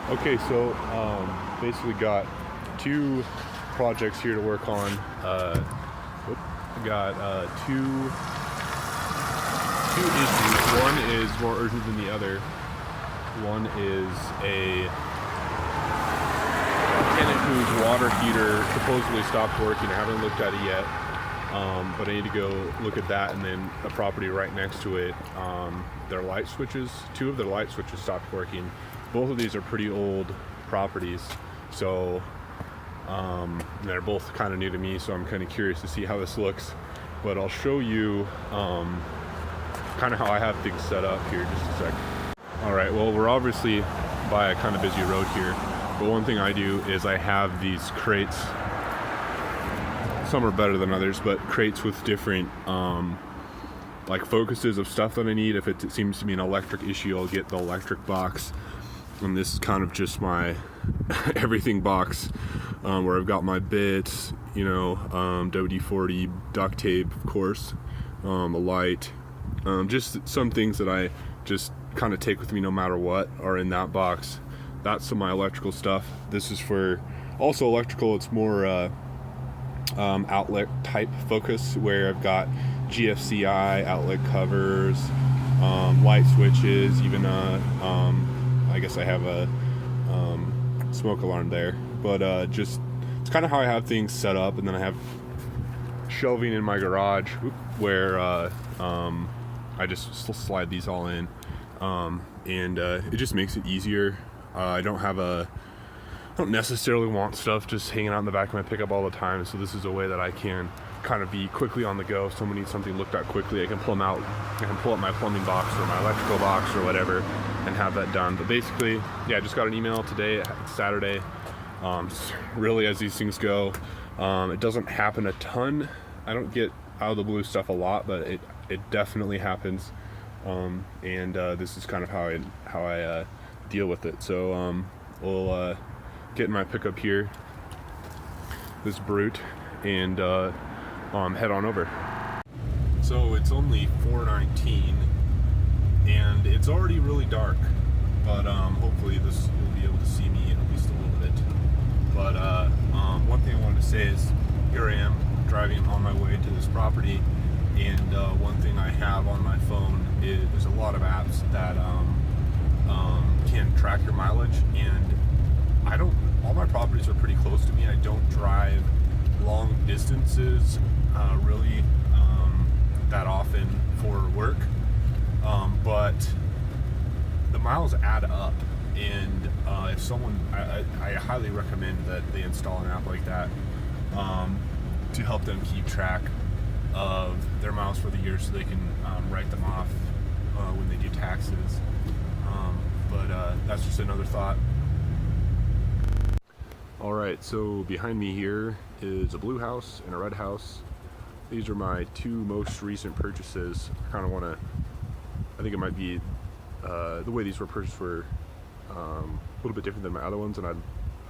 Okay, so basically got two projects here to work on. I got two issues. One is more urgent than the other. One is a tenant whose water heater supposedly stopped working. I haven't looked at it yet, but I need to go look at that. And then a property right next to it, their light switches, two of their light switches stopped working. Both of these are pretty old properties, so they're both kind of new to me, so I'm kind of curious to see how this looks. But I'll show you kind of how I have things set up here just a sec. Alright, well, we're obviously by a kind of busy road here, but one thing I do is I have these crates. Some are better than others, but crates with different like focuses of stuff that I need. If it seems to be an electric issue, I'll get the electric box. And this is kind of just my everything box, where I've got my bits, you know, WD-40, duct tape, of course, a light, just some things that I just kind of take with me no matter what are in that box. That's some of my electrical stuff. This is for also electrical. It's more outlet type focus, where I've got GFCI outlet covers, light switches, even I guess I have a smoke alarm there, but just it's kind of how I have things set up. And then I have shelving in my garage where I just slide these all in, and it just makes it easier. I don't necessarily want stuff just hanging out in the back of my pickup all the time, so this is a way that I can kind of be quickly on the go. If someone needs something looked at quickly, I can pull them out. I can pull up my plumbing box or my electrical box or whatever and have that done. But basically, yeah, I just got an email today, Saturday. Really, as these things go, it doesn't happen a ton. I don't get out of the blue stuff a lot, but it definitely happens. And this is kind of how I deal with it. So we'll get in my pickup here, this brute, and head on over. So it's only 4:19 and it's already really dark, but hopefully this will be able to see me at least a little bit. But one thing I wanted to say is, here I am driving on my way to this property, and one thing I have on my phone is there's a lot of apps that can track your mileage, and all my properties are pretty close to me. I don't drive long distances really that often for work, but the miles add up, and if someone, I highly recommend that they install an app like that to help them keep track of their miles for the year, so they can write them off when they do taxes. But that's just another thought. Alright, so behind me here is a blue house and a red house. These are my two most recent purchases. I think it might be the way these were purchased were a little bit different than my other ones, and I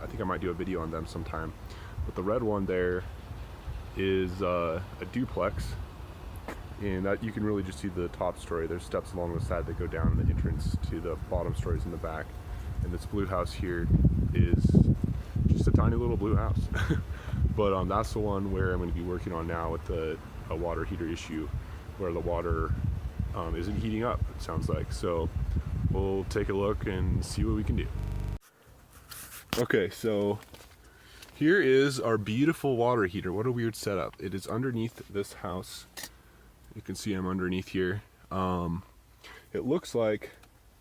think I might do a video on them sometime. But the red one there is a duplex, and that you can really just see the top story. There's steps along the side that go down the entrance to the bottom stories in the back. And this blue house here is just a tiny little blue house. But that's the one where I'm going to be working on now with a water heater issue, where the water isn't heating up, it sounds like. So we'll take a look and see what we can do. Okay, so here is our beautiful water heater. What a weird setup. It is underneath this house. You can see I'm underneath here. It looks like,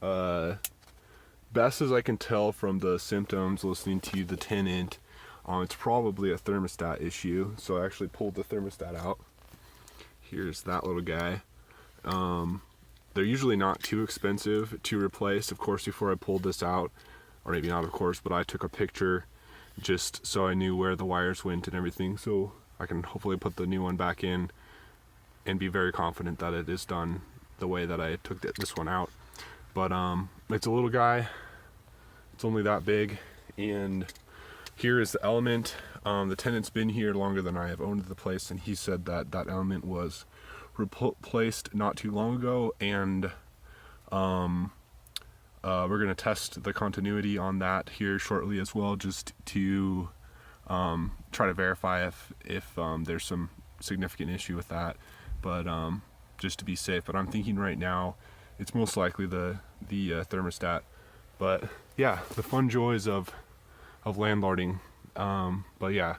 best as I can tell from the symptoms listening to the tenant, it's probably a thermostat issue. So I actually pulled the thermostat out. Here's that little guy. They're usually not too expensive to replace. Of course, before I pulled this out, or maybe not of course, but I took a picture just so I knew where the wires went and everything, so I can hopefully put the new one back in and be very confident that it is done the way that I took this one out. But it's a little guy. It's only that big, and here is the element. The tenant's been here longer than I have owned the place, and he said that that element was replaced not too long ago, and we're going to test the continuity on that here shortly as well, just to try to verify if there's some significant issue with that, but just to be safe. But I'm thinking right now it's most likely the thermostat. But yeah, the fun joys of landlording. But yeah,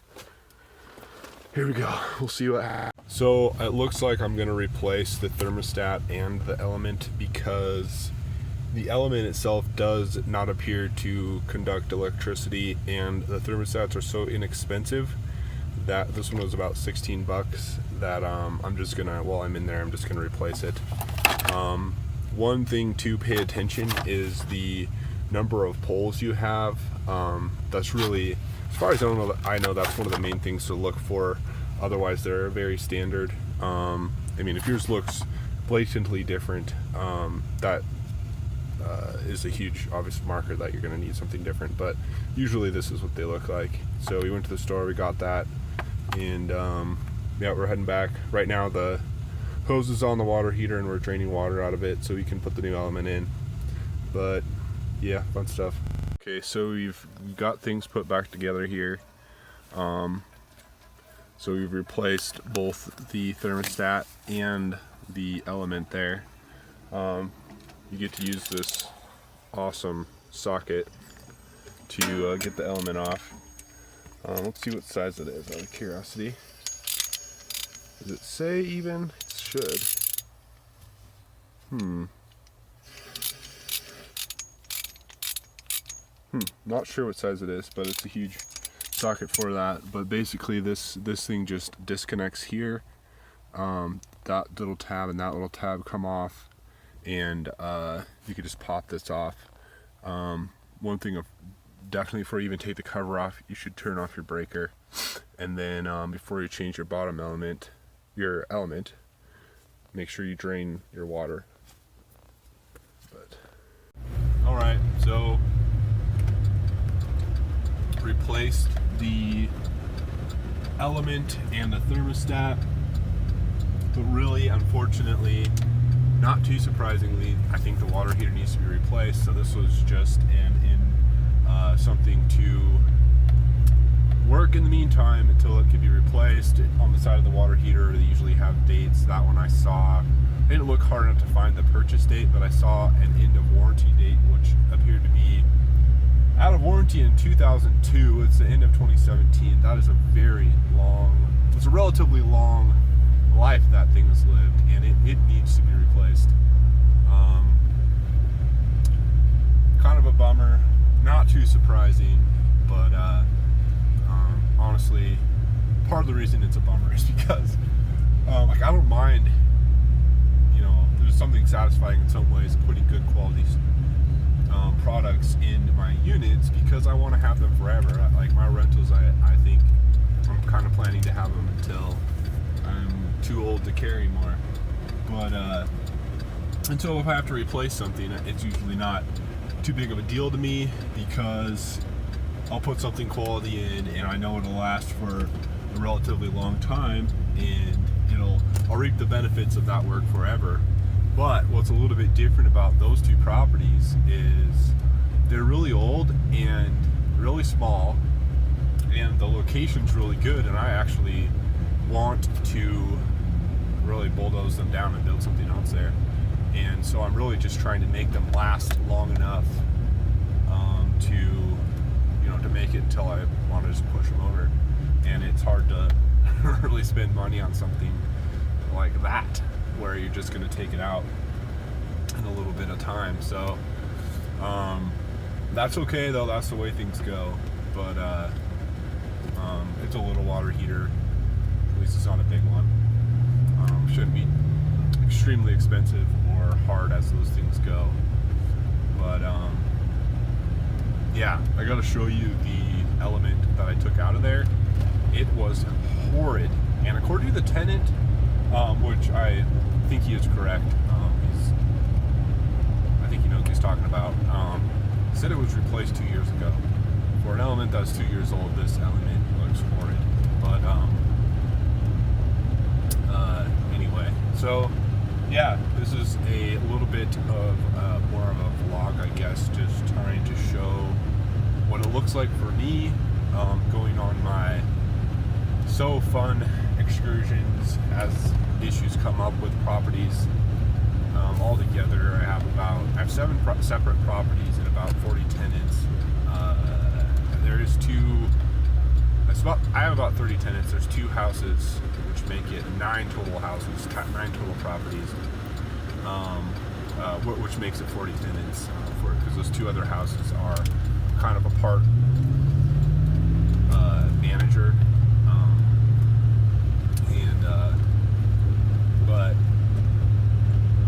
here we go. We'll see what happens. So it looks like I'm going to replace the thermostat and the element, because the element itself does not appear to conduct electricity, and the thermostats are so inexpensive that this one was about 16 bucks that I'm just gonna, while I'm in there, I'm just gonna replace it. One thing to pay attention is the number of poles you have. That's really, as far as I know, that's one of the main things to look for. Otherwise, they're very standard. I mean, if yours looks blatantly different, that is a huge obvious marker that you're going to need something different, but usually this is what they look like. So we went to the store, we got that, and yeah, we're heading back. Right now the hose is on the water heater and we're draining water out of it so we can put the new element in. But yeah, fun stuff. Okay, so we've got things put back together here. So we've replaced both the thermostat and the element there. You get to use this awesome socket to get the element off. Let's see what size it is, out of curiosity. Does it say even? It should. Not sure what size it is, but it's a huge socket for that. But basically this thing just disconnects here. That little tab and that little tab come off, and you could just pop this off. One thing definitely, before you even take the cover off, you should turn off your breaker, and then before you change your bottom element, make sure you drain your water. But all right, so replaced the element and the thermostat, but really, unfortunately, not too surprisingly, I think the water heater needs to be replaced. So this was just something to work in the meantime until it could be replaced. On the side of the water heater, they usually have dates. That one I saw, I didn't look hard enough to find the purchase date, but I saw an end of warranty date, which appeared to be out of warranty in 2002. It's the end of 2017. That is a very long, it's a relatively long life that thing has lived, and it needs to be replaced. Kind of a bummer, not too surprising, but honestly, part of the reason it's a bummer is because like, I don't mind, you know, there's something satisfying in some ways putting good quality products in my units, because I want to have them forever. Like my rentals, I think I'm kind of planning to have them until I'm too old to carry more. But and so if I have to replace something, it's usually not too big of a deal to me, because I'll put something quality in and I know it'll last for a relatively long time, and I'll reap the benefits of that work forever. But what's a little bit different about those two properties is they're really old and really small, and the location's really good, and I actually want to really bulldoze them down and build something else there. And so I'm really just trying to make them last long enough to make it until I want to just push them over. And it's hard to really spend money on something like that, where you're just going to take it out in a little bit of time. So that's okay though, that's the way things go. But it's a little water heater, at least it's not a big one. Shouldn't be extremely expensive or hard as those things go. But yeah, I gotta show you the element that I took out of there. It was horrid, and according to the tenant, which I think he is correct, I think he knows what he's talking about, said it was replaced 2 years ago. For an element that's 2 years old, this element looks horrid. But anyway, so yeah, this is a little bit of more of a vlog, I guess, just trying to show what it looks like for me going on my so fun excursions as issues come up with properties. Altogether, I have 7 separate properties and about 40 tenants. I have about 30 tenants. There's 2 houses, which make it 9 total houses, 9 total properties, which makes it 40 tenants. Because those 2 other houses are kind of a part manager, but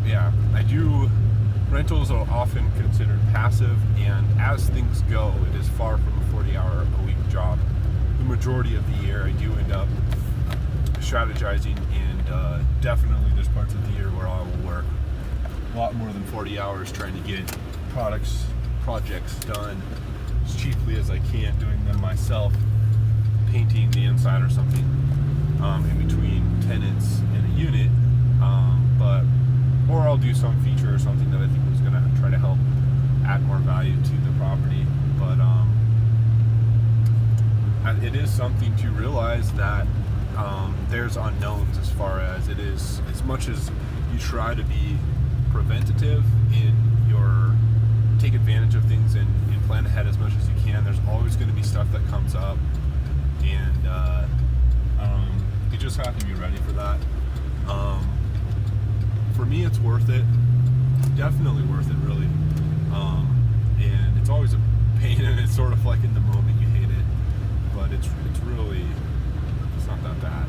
yeah, rentals are often considered passive, and as things go, it is far from a 40-hour-a-week job. The majority of the year, I do end up strategizing, and definitely there's parts of the year where I will work a lot more than 40 hours trying to get projects done as cheaply as I can, doing them myself, painting the inside or something in between tenants in a unit, or I'll do some feature or something that I think was going to try to help add more value to the property. But it is something to realize that there's unknowns as far as it is. As much as you try to be preventative in your take advantage of things and plan ahead as much as you can, there's always going to be stuff that comes up, and you just have to be ready for that. For me, it's worth it. Definitely worth it, really. And it's always a pain, and it's sort of like in the moment you hate it, but it's not that bad.